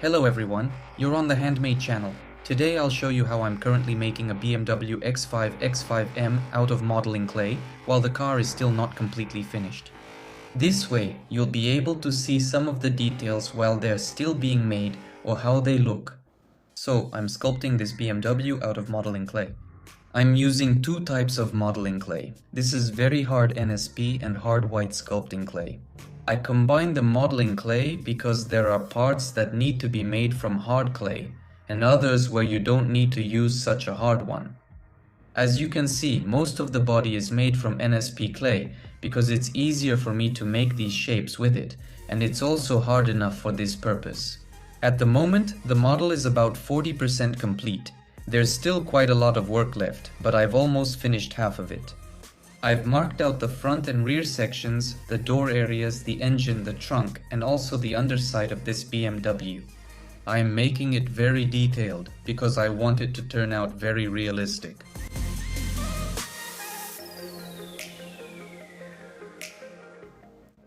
Hello everyone, you're on the Handmade channel. Today I'll show you how I'm currently making a BMW X5 X5M out of modeling clay while the car is still not completely finished. This way, you'll be able to see some of the details while they're still being made or how they look. So I'm sculpting this BMW out of modeling clay. I'm using two types of modeling clay. This is very hard NSP and hard white sculpting clay. I combine the modeling clay because there are parts that need to be made from hard clay and others where you don't need to use such a hard one. As you can see, most of the body is made from NSP clay because it's easier for me to make these shapes with it, and it's also hard enough for this purpose. At the moment, the model is about 40% complete. There's still quite a lot of work left, but I've almost finished half of it. I've marked out the front and rear sections, the door areas, the engine, the trunk, and also the underside of this BMW. I'm making it very detailed because I want it to turn out very realistic.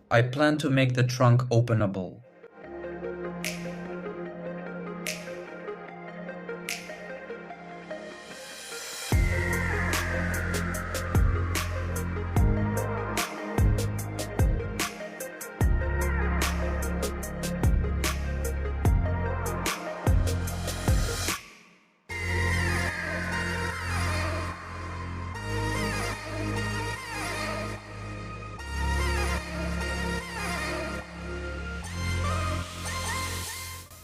I plan to make the trunk openable.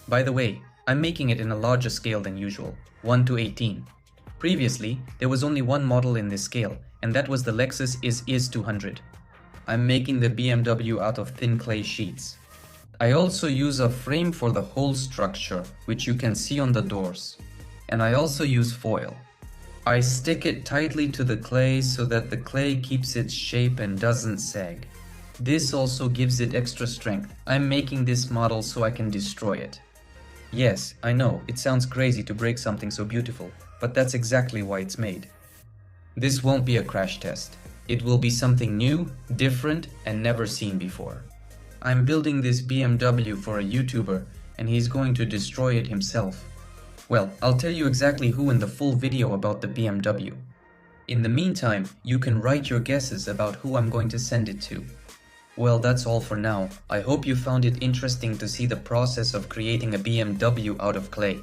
By the way, I'm making it in a larger scale than usual, 1:18. Previously, there was only one model in this scale, and that was the Lexus IS 200. I'm making the BMW out of thin clay sheets. I also use a frame for the whole structure, which you can see on the doors. And I also use foil. I stick it tightly to the clay so that the clay keeps its shape and doesn't sag. This also gives it extra strength. I'm making this model so I can destroy it. Yes, I know, it sounds crazy to break something so beautiful, but that's exactly why it's made. This won't be a crash test. It will be something new, different, and never seen before. I'm building this BMW for a YouTuber, and he's going to destroy it himself. Well, I'll tell you exactly who in the full video about the BMW. In the meantime, you can write your guesses about who I'm going to send it to. Well, that's all for now. I hope you found it interesting to see the process of creating a BMW out of clay.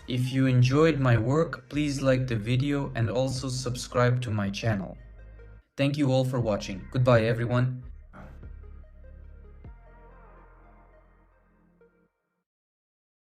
If you enjoyed my work, please like the video and also subscribe to my channel. Thank you all for watching. Goodbye everyone.